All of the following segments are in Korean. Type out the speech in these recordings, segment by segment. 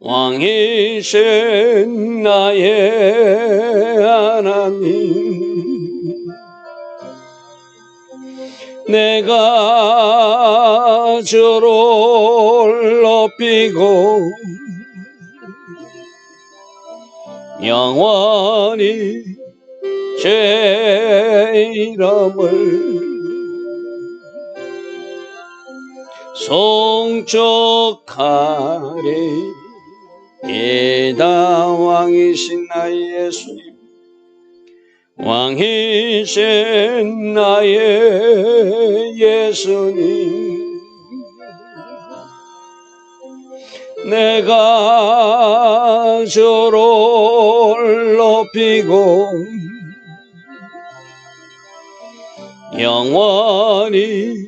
왕이신 나의 하나님, 내가 주를 높이고 영원히 제 이름을 송축하리. 이다 왕이신 나의 예수님, 왕이신 나의 예수님, 내가 주를 높이고 영원히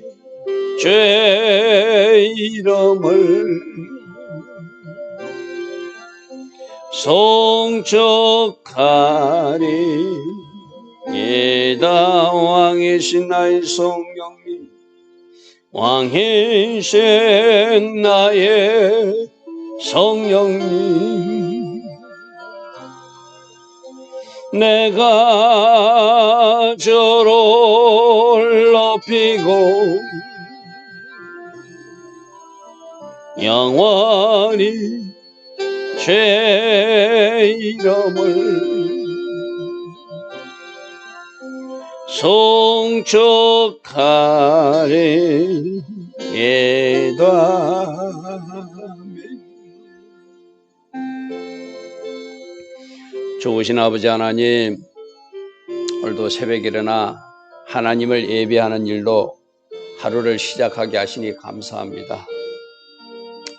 죄 이름을 송축하리. 이다 왕이신 나의 성령님, 왕이신 나의 성령님, 내가 주를 높이고 영원히 제 이름을 송축하리. 예다. 좋으신 아버지 하나님, 오늘도 새벽에 일어나 하나님을 예배하는 일로 하루를 시작하게 하시니 감사합니다.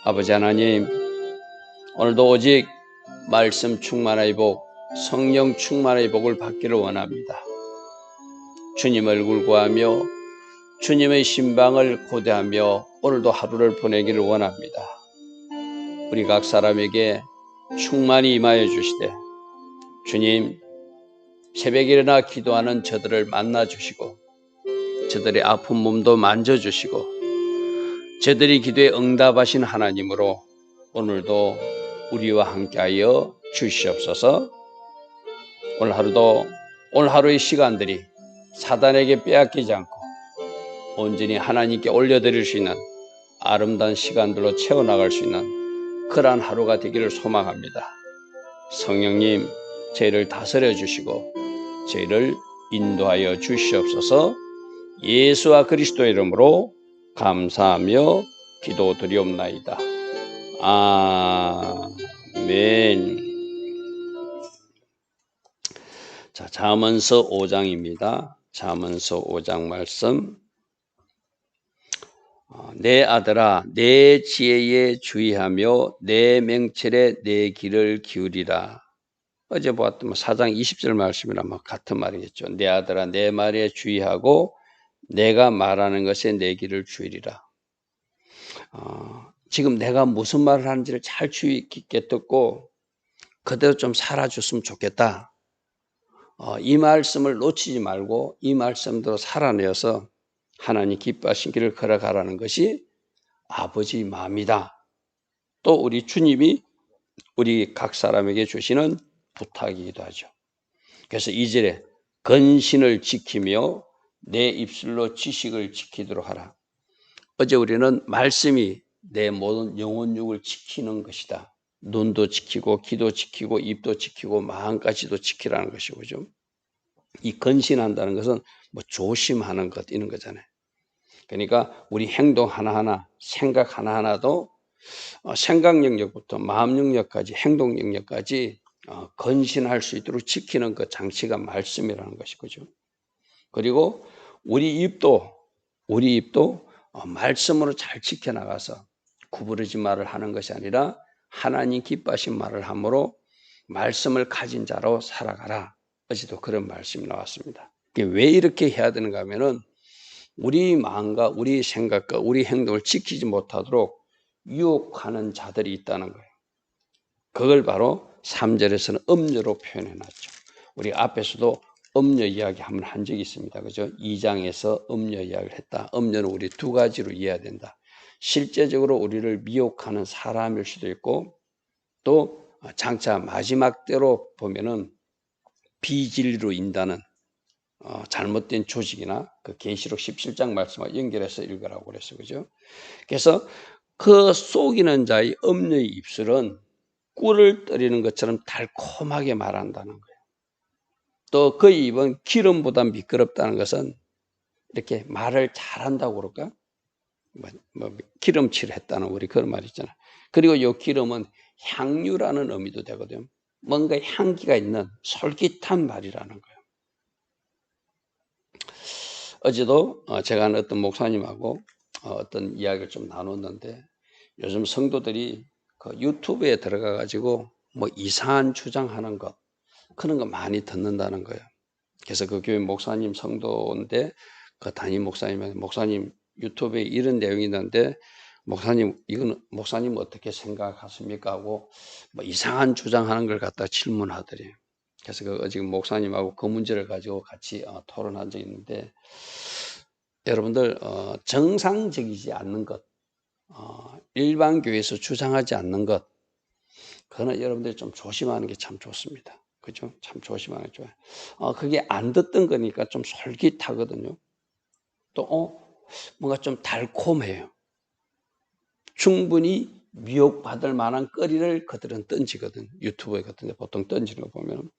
아버지 하나님, 오늘도 오직 말씀 충만의 복, 성령 충만의 복을 받기를 원합니다. 주님 얼굴 구하며 주님의 신방을 고대하며 오늘도 하루를 보내기를 원합니다. 우리 각 사람에게 충만히 임하여 주시되 주님, 새벽에 일어나 기도하는 저들을 만나주시고 저들의 아픈 몸도 만져주시고 저들이 기도에 응답하신 하나님으로 오늘도 우리와 함께하여 주시옵소서. 오늘 하루도 오늘 하루의 시간들이 사단에게 빼앗기지 않고 온전히 하나님께 올려드릴 수 있는 아름다운 시간들로 채워나갈 수 있는 그러한 하루가 되기를 소망합니다. 성령님, 저희를 다스려 주시고 저희를 인도하여 주시옵소서. 예수와 그리스도의 이름으로 감사하며 기도드리옵나이다. 아멘. 자, 잠언서 5장입니다. 잠언서 5장 말씀. 내 아들아, 내 지혜에 주의하며 내 명철에 내 귀를 기울이라. 어제 보았던 4장 20절 말씀이랑 같은 말이겠죠. 내 아들아, 내 말에 주의하고 내가 말하는 것에 내 귀를 기울이라. 지금 내가 무슨 말을 하는지를 잘 주의 깊게 듣고 그대로 좀 살아줬으면 좋겠다. 이 말씀을 놓치지 말고 이 말씀대로 살아내어서 하나님 기뻐하신 길을 걸어가라는 것이 아버지 마음이다. 또 우리 주님이 우리 각 사람에게 주시는 부탁이기도 하죠. 그래서 2절에 근신을 지키며 내 입술로 지식을 지키도록 하라. 어제 우리는 말씀이 내 모든 영혼육을 지키는 것이다. 눈도 지키고 귀도 지키고 입도 지키고 마음까지도 지키라는 것이고, 그죠? 이 근신한다는 것은 뭐 조심하는 것 이런 거잖아요. 그러니까 우리 행동 하나하나, 생각 하나하나도 생각 영역부터 마음 영역까지, 행동 영역까지 근신할 수 있도록 지키는 그 장치가 말씀이라는 것이죠. 그리고 우리 입도 말씀으로 잘 지켜나가서 구부러진 말을 하는 것이 아니라 하나님 기뻐하신 말을 함으로 말씀을 가진 자로 살아가라. 어제도 그런 말씀이 나왔습니다. 왜 이렇게 해야 되는가 하면은 우리 마음과 우리 생각과 우리 행동을 지키지 못하도록 유혹하는 자들이 있다는 거예요. 그걸 바로 3절에서는 음녀로 표현해 놨죠. 우리 앞에서도 음녀 이야기 한번 한 적이 있습니다. 그죠? 2장에서 음녀 이야기를 했다. 음녀는 우리 두 가지로 이해해야 된다. 실제적으로 우리를 미혹하는 사람일 수도 있고 또 장차 마지막 때로 보면은 비진리로 인다는 잘못된 조직이나 그 계시록 17장 말씀과 연결해서 읽으라고 그랬어요. 그죠? 그래서 그 속이는 자의 음녀의 입술은 꿀을 떨이는 것처럼 달콤하게 말한다는 거예요. 또 그 입은 기름보다 미끄럽다는 것은 이렇게 말을 잘한다고 그럴까? 기름칠을 했다는 우리 그런 말 있잖아요. 그리고 이 기름은 향유라는 의미도 되거든요. 뭔가 향기가 있는 솔깃한 말이라는 거예요. 어제도 제가 아는 어떤 목사님하고 어떤 이야기를 좀 나눴는데 요즘 성도들이 그 유튜브에 들어가 가지고 뭐 이상한 주장하는 것 그런 거 많이 듣는다는 거예요. 그래서 그 교회 목사님 성도인데 그 담임 목사님 유튜브에 이런 내용이 있는데 목사님 이건 목사님 어떻게 생각하십니까 하고 뭐 이상한 주장하는 걸 갖다 질문하더래요. 그래서 그 지금 목사님하고 그 문제를 가지고 같이 토론한 적이 있는데 여러분들 정상적이지 않는 것 일반 교회에서 주장하지 않는 것 그거는 여러분들이 좀 조심하는 게 참 좋습니다. 그죠? 참 조심하는 게 좋아요. 그게 안 듣던 거니까 좀 솔깃하거든요. 또 뭔가 좀 달콤해요. 충분히 미혹받을 만한 거리를 그들은 던지거든. 유튜브에 같은 데 보통 던지는 거 보면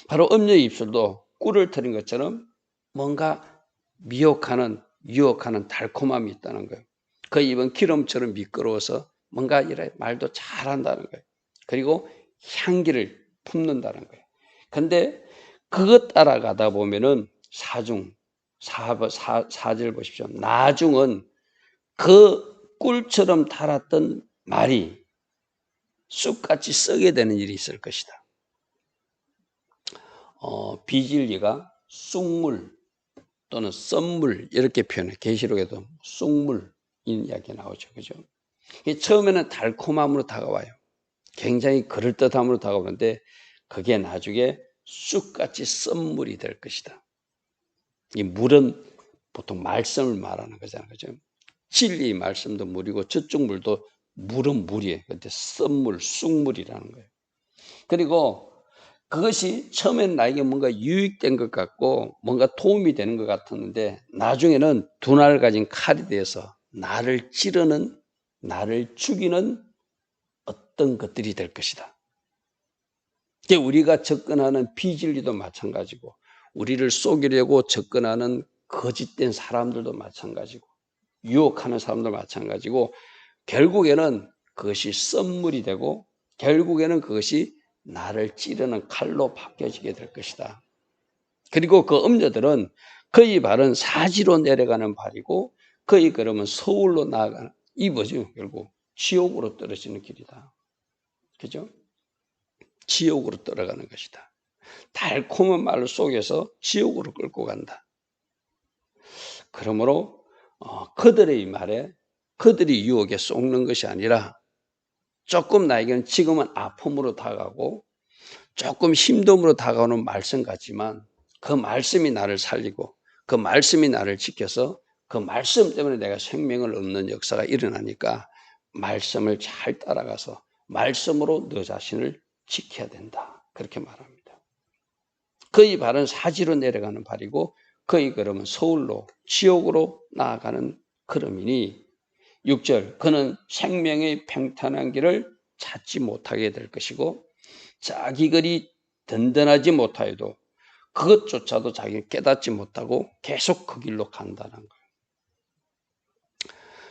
바로 음녀의 입술도 꿀을 터린 것처럼 뭔가 미혹하는 유혹하는 달콤함이 있다는 거예요. 그 입은 기름처럼 미끄러워서 뭔가 이래 말도 잘한다는 거예요. 그리고 향기를 품는다는 거예요. 근데 그것 따라가다 보면은 사절 보십시오. 나중은 그 꿀처럼 달았던 말이 쑥같이 썩게 되는 일이 있을 것이다. 비진리가 쑥물 또는 썸물 이렇게 표현해. 계시록에도 쑥물 이 이야기 나오죠. 그죠? 처음에는 달콤함으로 다가와요. 굉장히 그럴듯함으로 다가오는데 그게 나중에 쑥같이 썸물이 될 것이다. 이 물은 보통 말씀을 말하는 거잖아요. 그죠? 진리의 말씀도 물이고 저쪽 물도 물은 물이에요. 근데 썸물, 쑥물이라는 거예요. 그리고 그것이 처음에는 나에게 뭔가 유익된 것 같고 뭔가 도움이 되는 것 같았는데 나중에는 두 날 가진 칼이 되어서 나를 찌르는 나를 죽이는 어떤 것들이 될 것이다. 우리가 접근하는 비진리도 마찬가지고 우리를 속이려고 접근하는 거짓된 사람들도 마찬가지고 유혹하는 사람도 마찬가지고 결국에는 그것이 썸물이 되고 결국에는 그것이 나를 찌르는 칼로 바뀌어지게 될 것이다. 그리고 그 음녀들은 그의 발은 사지로 내려가는 발이고 그의 걸음은 서울로 나아가는 이 뭐죠? 결국 지옥으로 떨어지는 길이다. 그죠? 지옥으로 떨어가는 것이다. 달콤한 말 속에서 지옥으로 끌고 간다. 그러므로 그들의 말에 그들이 유혹에 속는 것이 아니라 조금 나에게는 지금은 아픔으로 다가가고 조금 힘듦으로 다가오는 말씀 같지만 그 말씀이 나를 살리고 그 말씀이 나를 지켜서 그 말씀 때문에 내가 생명을 얻는 역사가 일어나니까 말씀을 잘 따라가서 말씀으로 너 자신을 지켜야 된다. 그렇게 말합니다. 그의 발은 사지로 내려가는 발이고 그의 걸음은 서울로 지옥으로 나아가는 걸음이니 6절 그는 생명의 평탄한 길을 찾지 못하게 될 것이고 자기 글이 든든하지 못하여도 그것조차도 자기가 깨닫지 못하고 계속 그 길로 간다는 거예요.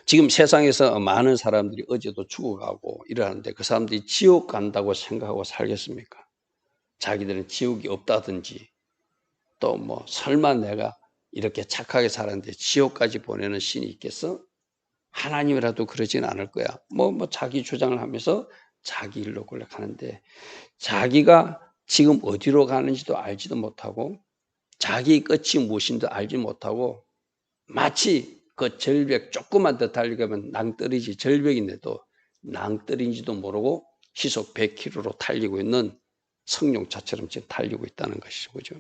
지금 세상에서 많은 사람들이 어제도 죽어가고 이러는데 그 사람들이 지옥 간다고 생각하고 살겠습니까? 자기들은 지옥이 없다든지 또 뭐 설마 내가 이렇게 착하게 살았는데 지옥까지 보내는 신이 있겠어? 하나님이라도 그러진 않을 거야. 뭐 자기 주장을 하면서 자기 일로 골락하는데 자기가 지금 어디로 가는지도 알지도 못하고 자기 끝이 무엇인지도 알지 못하고 마치 그 절벽 조금만 더 달리가면 낭떠러지 절벽인데도 낭떠러지도 모르고 시속 100km로 달리고 있는 성룡차처럼 지금 달리고 있다는 것이죠. 그죠?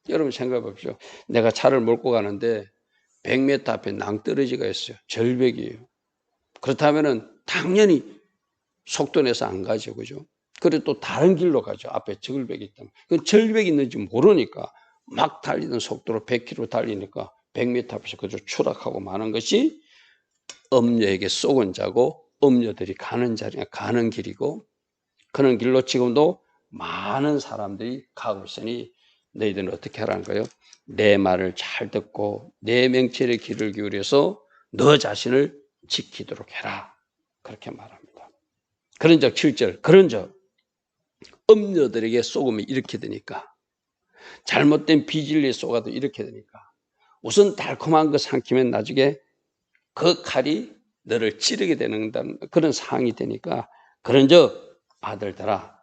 여러분 생각해 보십시오. 내가 차를 몰고 가는데 100m 앞에 낭떠러지가 있어요. 절벽이에요. 그렇다면 당연히 속도 내서 안 가죠. 그죠? 그리고 또 다른 길로 가죠. 앞에 절벽이 있다면. 그 절벽이 있는지 모르니까 막 달리는 속도로 100km 달리니까 100m 앞에서 그저 추락하고 마는 것이 엄녀에게 쏘은 자고 엄녀들이 가는 자리가 가는 길이고 그런 길로 지금도 많은 사람들이 가고 있으니 너희들은 어떻게 하라는 거예요? 내 말을 잘 듣고 내 명철의 귀를 기울여서 너 자신을 지키도록 해라. 그렇게 말합니다. 그런즉 7절 그런즉 엄녀들에게 쏘으면 이렇게 되니까 잘못된 비진리에 쏘아도 이렇게 되니까 우선 달콤한 거 삼키면 나중에 그 칼이 너를 찌르게 되는 그런 상황이 되니까 그런즉 아들들아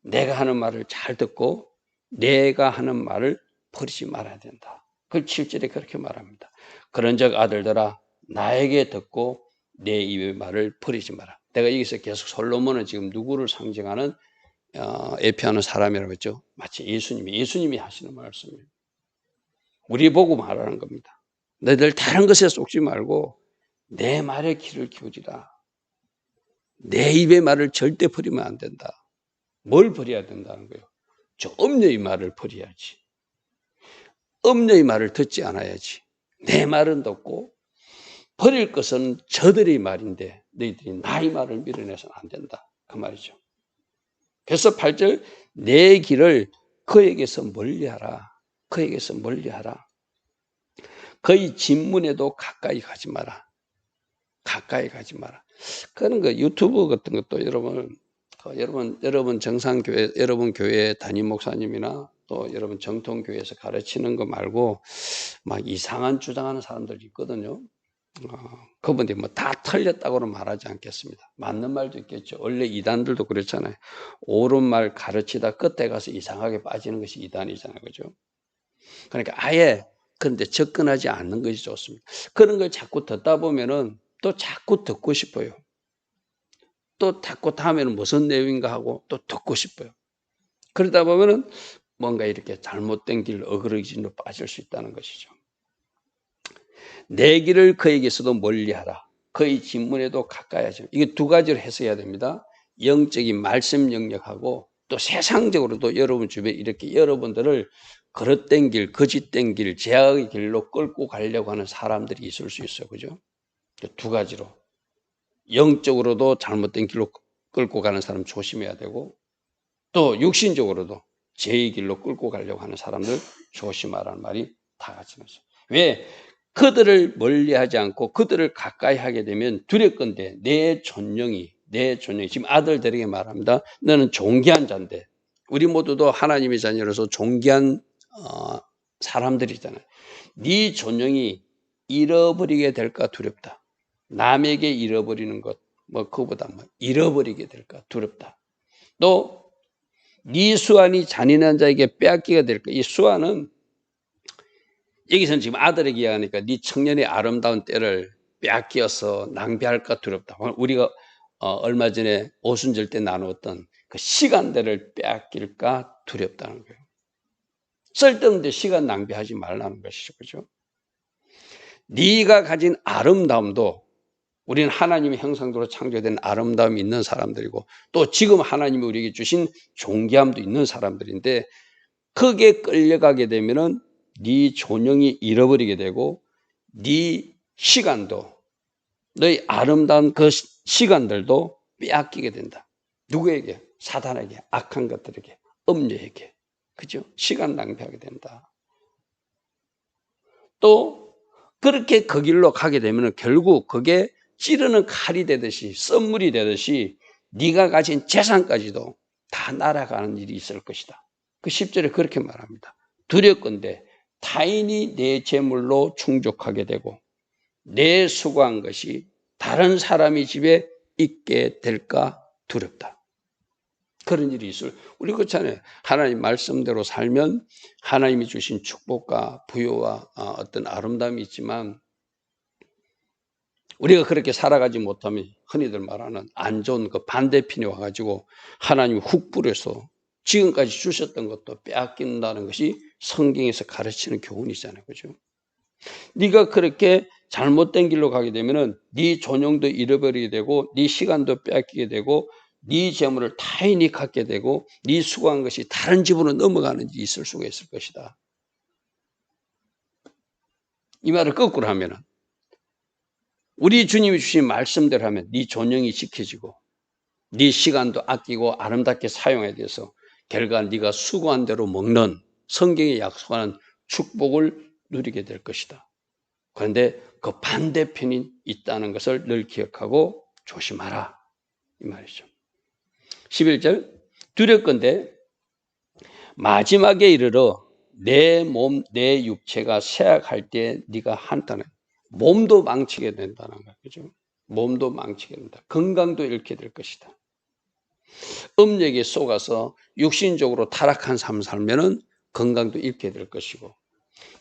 내가 하는 말을 잘 듣고 내가 하는 말을 버리지 말아야 된다. 그걸 7절에 그렇게 말합니다. 그런즉 아들들아 나에게 듣고 내 입의 말을 버리지 마라. 내가 여기서 계속 솔로몬은 지금 누구를 상징하는 예표하는 사람이라고 했죠. 마치 예수님이 하시는 말씀이에요. 우리 보고 말하는 겁니다. 너희들 다른 것에 속지 말고 내 말에 귀를 기울이라. 내 입의 말을 절대 버리면 안 된다. 뭘 버려야 된다는 거예요? 저 엄녀의 말을 버려야지. 엄녀의 말을 듣지 않아야지. 내 말은 듣고 버릴 것은 저들의 말인데 너희들이 나의 말을 밀어내서는 안 된다. 그 말이죠. 그래서 8절 내 길을 그에게서 멀리하라. 그에게서 멀리하라. 그의 진문에도 가까이 가지 마라. 가까이 가지 마라. 그런 거 유튜브 같은 것도 여러분 정상교회, 여러분 교회 담임 목사님이나 또 여러분 정통교회에서 가르치는 거 말고 막 이상한 주장하는 사람들이 있거든요. 그분들이 뭐 다 틀렸다고는 말하지 않겠습니다. 맞는 말도 있겠죠. 원래 이단들도 그렇잖아요. 옳은 말 가르치다 끝에 가서 이상하게 빠지는 것이 이단이잖아요. 그죠? 그러니까 아예 그런데 접근하지 않는 것이 좋습니다. 그런 걸 자꾸 듣다 보면은 또 자꾸 듣고 싶어요. 또 자꾸 다음에는 무슨 내용인가 하고 또 듣고 싶어요. 그러다 보면은 뭔가 이렇게 잘못된 길 어그러짐으로 빠질 수 있다는 것이죠. 내 길을 그에게서도 멀리하라. 그의 진문에도 가까이 하죠. 이게 두 가지로 해석해야 됩니다. 영적인 말씀 영역하고 또 세상적으로도 여러분 주변에 이렇게 여러분들을 그릇된 길, 거짓된 길, 제약의 길로 끌고 가려고 하는 사람들이 있을 수 있어요. 그죠? 두 가지로. 영적으로도 잘못된 길로 끌고 가는 사람 조심해야 되고 또 육신적으로도 죄의 길로 끌고 가려고 하는 사람들 조심하라는 말이 다 같이 나죠. 왜? 그들을 멀리하지 않고 그들을 가까이 하게 되면 두렵건대 내 존령이 지금 아들들에게 말합니다. 너는 존귀한 자인데 우리 모두도 하나님의 자녀로서 존귀한 사람들이잖아요. 네 존령이 잃어버리게 될까 두렵다. 남에게 잃어버리는 것, 그거보다 잃어버리게 될까 두렵다. 또 네 수완이 잔인한 자에게 빼앗기게 될까. 이 수완은 여기서는 지금 아들에게 이야기하니까 네 청년의 아름다운 때를 빼앗겨서 낭비할까 두렵다. 우리가 얼마 전에 오순절 때 나누었던 그 시간들을 빼앗길까 두렵다는 거예요. 쓸데없는데 시간 낭비하지 말라는 것이죠. 그렇죠? 네가 가진 아름다움도 우리는 하나님의 형상대로 창조된 아름다움이 있는 사람들이고 또 지금 하나님이 우리에게 주신 존귀함도 있는 사람들인데 크게 끌려가게 되면은 네 존영이 잃어버리게 되고 네 시간도 너의 아름다운 그 시간들도 빼앗기게 된다. 누구에게? 사단에게, 악한 것들에게, 엄녀에게. 그죠? 시간 낭비하게 된다. 또 그렇게 그 길로 가게 되면 결국 그게 찌르는 칼이 되듯이 썬물이 되듯이 네가 가진 재산까지도 다 날아가는 일이 있을 것이다. 그 10절에 그렇게 말합니다. 두렵건대 타인이 내 재물로 충족하게 되고 내 수고한 것이 다른 사람의 집에 있게 될까 두렵다. 그런 일이 있을. 우리 그렇잖아요. 하나님 말씀대로 살면 하나님이 주신 축복과 부여와 어떤 아름다움이 있지만 우리가 그렇게 살아가지 못하면 흔히들 말하는 안 좋은 그 반대편이 와가지고 하나님이 훅 뿌려서 지금까지 주셨던 것도 빼앗긴다는 것이 성경에서 가르치는 교훈이잖아요. 그죠? 네가 그렇게 잘못된 길로 가게 되면은 네 존영도 잃어버리게 되고 네 시간도 빼앗기게 되고 네 재물을 타인이 갖게 되고 네 수고한 것이 다른 집으로 넘어가는 일이 있을 수가 있을 것이다. 이 말을 거꾸로 하면은 우리 주님이 주신 말씀대로 하면 네 존영이 지켜지고 네 시간도 아끼고 아름답게 사용해야 돼서 결과 네가 수고한 대로 먹는 성경에 약속하는 축복을 누리게 될 것이다. 그런데 그 반대편이 있다는 것을 늘 기억하고 조심하라 이 말이죠. 11절 두렵건대 마지막에 이르러 내 몸, 내 육체가 쇠약할 때 네가 한탄해. 몸도 망치게 된다는 거예요. 그죠? 몸도 망치게 된다. 건강도 잃게 될 것이다. 음력에 속아서 육신적으로 타락한 삶 살면은 건강도 잃게 될 것이고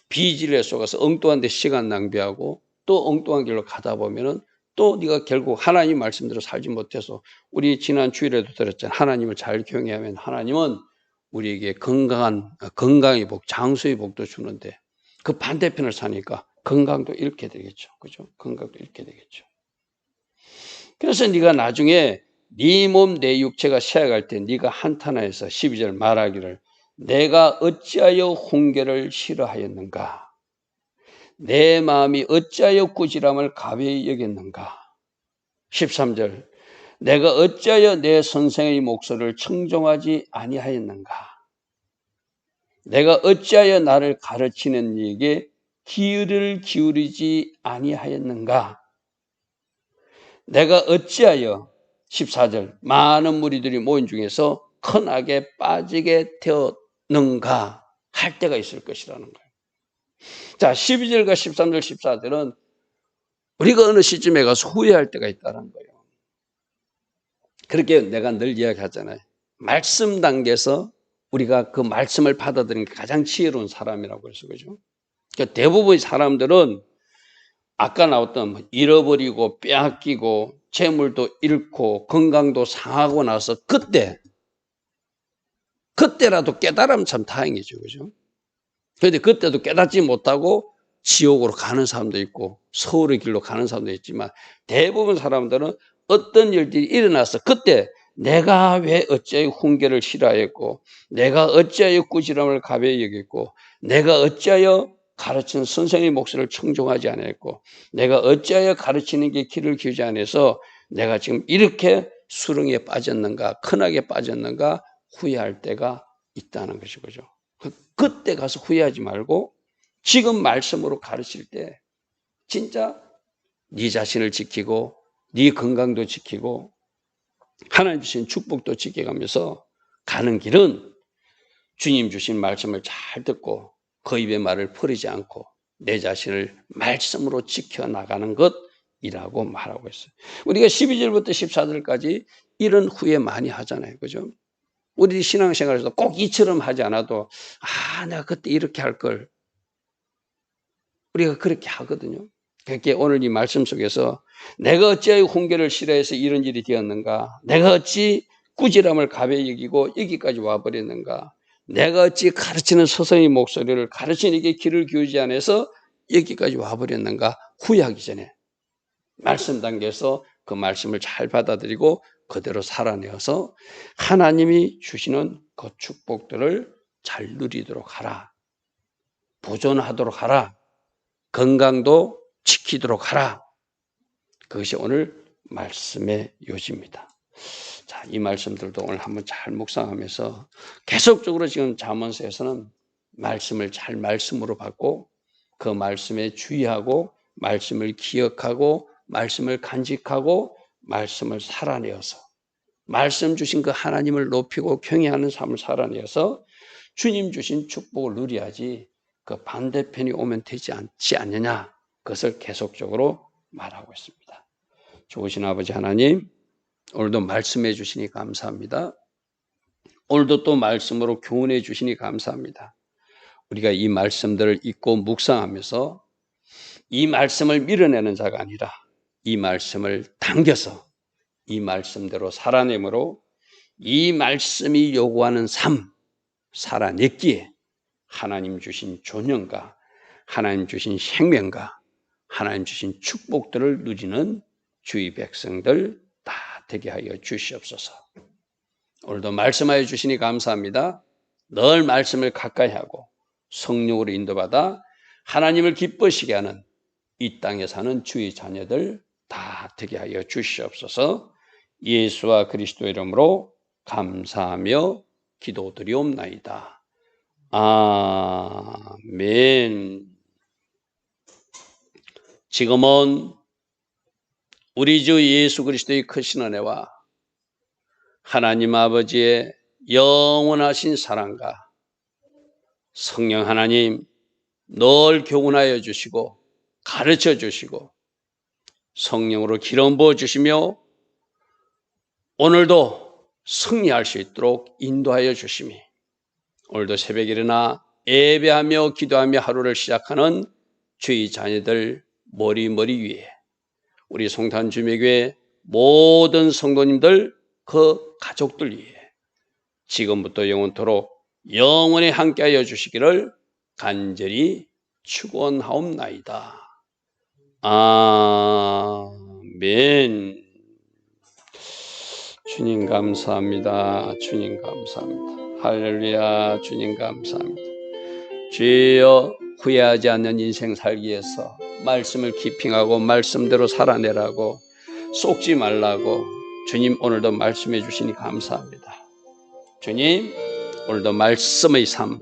비질에 속아서 엉뚱한 데 시간 낭비하고 또 엉뚱한 길로 가다 보면은 또 네가 결국 하나님 말씀대로 살지 못해서 우리 지난 주일에도 들었잖아요. 하나님을 잘 경외하면 하나님은 우리에게 건강의 복, 장수의 복도 주는데 그 반대편을 사니까 건강도 잃게 되겠죠. 그죠? 건강도 잃게 되겠죠. 그래서 네가 나중에 네 몸, 내 육체가 쇠약할 때 네가 한탄하여서 12절 말하기를 내가 어찌하여 훈계를 싫어하였는가? 내 마음이 어찌하여 꾸지람을 가벼이 여겼는가? 13절 내가 어찌하여 내 선생의 목소리를 청종하지 아니하였는가? 내가 어찌하여 나를 가르치는 이에게 귀를 기울이지 아니하였는가? 내가 어찌하여 14절 많은 무리들이 모인 중에서 큰 악에 빠지게 되었는가 할 때가 있을 것이라는 거예요. 자, 12절과 13절, 14절은 우리가 어느 시점에 가서 후회할 때가 있다는 거예요. 그렇게 내가 늘 이야기하잖아요. 말씀 단계에서 우리가 그 말씀을 받아들이는 게 가장 지혜로운 사람이라고 해서 그죠? 그러니까 대부분의 사람들은 아까 나왔던 잃어버리고 빼앗기고 재물도 잃고 건강도 상하고 나서 그때라도 깨달으면 참 다행이죠. 그죠? 그런데 그때도 깨닫지 못하고 지옥으로 가는 사람도 있고 서울의 길로 가는 사람도 있지만 대부분 사람들은 어떤 일들이 일어나서 그때 내가 왜 어찌하여 훈계를 싫어했고 내가 어찌하여 꾸지람을 가벼이 여겼고 내가 어찌하여 가르치는 선생의 목소리를 청종하지 않았고 내가 어찌하여 가르치는 게 귀를 기울이지 않아서 내가 지금 이렇게 수렁에 빠졌는가 큰악에 빠졌는가 후회할 때가 있다는 것이죠. 그때 가서 후회하지 말고 지금 말씀으로 가르칠 때 진짜 네 자신을 지키고 네 건강도 지키고 하나님 주신 축복도 지켜가면서 가는 길은 주님 주신 말씀을 잘 듣고 그 입의 말을 버리지 않고 내 자신을 말씀으로 지켜나가는 것이라고 말하고 있어요. 우리가 12절부터 14절까지 이런 후회 많이 하잖아요. 그죠? 우리 신앙생활에서 꼭 이처럼 하지 않아도 내가 그때 이렇게 할 걸. 우리가 그렇게 하거든요. 그렇게 오늘 이 말씀 속에서 내가 어찌하여 훈계를 싫어해서 이런 일이 되었는가? 내가 어찌 꾸지람을 가벼이 여기고 여기까지 와버렸는가? 내가 어찌 가르치는 스승의 목소리를 가르치는 이게 귀를 기울이지 않아서 여기까지 와버렸는가? 후회하기 전에 말씀 단계에서 그 말씀을 잘 받아들이고 그대로 살아내어서 하나님이 주시는 그 축복들을 잘 누리도록 하라. 보존하도록 하라. 건강도 지키도록 하라. 그것이 오늘 말씀의 요지입니다. 자, 이 말씀들도 오늘 한번 잘 묵상하면서 계속적으로 지금 잠언서에서는 말씀을 잘 말씀으로 받고 그 말씀에 주의하고 말씀을 기억하고 말씀을 간직하고 말씀을 살아내어서 말씀 주신 그 하나님을 높이고 경외하는 삶을 살아내어서 주님 주신 축복을 누려야지 그 반대편이 오면 되지 않지 않느냐 그것을 계속적으로 말하고 있습니다. 좋으신 아버지 하나님 오늘도 말씀해 주시니 감사합니다. 오늘도 또 말씀으로 교훈해 주시니 감사합니다. 우리가 이 말씀들을 읽고 묵상하면서 이 말씀을 밀어내는 자가 아니라 이 말씀을 당겨서 이 말씀대로 살아내므로 이 말씀이 요구하는 삶 살아냈기에 하나님 주신 존영과 하나님 주신 생명과 하나님 주신 축복들을 누리는 주의 백성들 다 되게 하여 주시옵소서. 오늘도 말씀하여 주시니 감사합니다. 늘 말씀을 가까이 하고 성령으로 인도받아 하나님을 기쁘시게 하는 이 땅에 사는 주의 자녀들 다 되게 하여 주시옵소서. 예수와 그리스도 이름으로 감사하며 기도드리옵나이다. 아멘. 지금은 우리 주 예수 그리스도의 크신 은혜와 하나님 아버지의 영원하신 사랑과 성령 하나님 늘 교훈하여 주시고 가르쳐 주시고 성령으로 기름 부어 주시며 오늘도 승리할 수 있도록 인도하여 주시니 오늘도 새벽에 일어나 예배하며 기도하며 하루를 시작하는 주의 자녀들 머리 위에 우리 송탄 주매교회 모든 성도님들 그 가족들 위에 지금부터 영원토록 영원히 함께하여 주시기를 간절히 축원하옵나이다. 아멘. 주님 감사합니다. 주님 감사합니다. 할렐루야. 주님 감사합니다. 주여 후회하지 않는 인생 살기 위해서 말씀을 키핑하고 말씀대로 살아내라고 속지 말라고 주님 오늘도 말씀해 주시니 감사합니다. 주님 오늘도 말씀의 삶,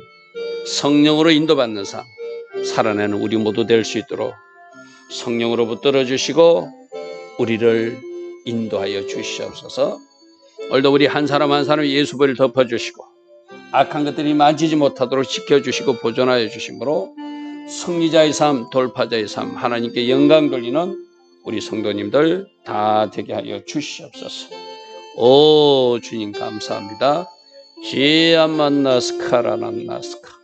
성령으로 인도받는 삶 살아내는 우리 모두 될 수 있도록 성령으로 붙들어 주시고 우리를 인도하여 주시옵소서. 오늘도 우리 한 사람 한 사람 예수보를 덮어주시고 악한 것들이 만지지 못하도록 지켜주시고 보존하여 주심으로 승리자의 삶, 돌파자의 삶, 하나님께 영광 돌리는 우리 성도님들 다 되게 하여 주시옵소서. 오 주님 감사합니다. 지아만나스카라난나스카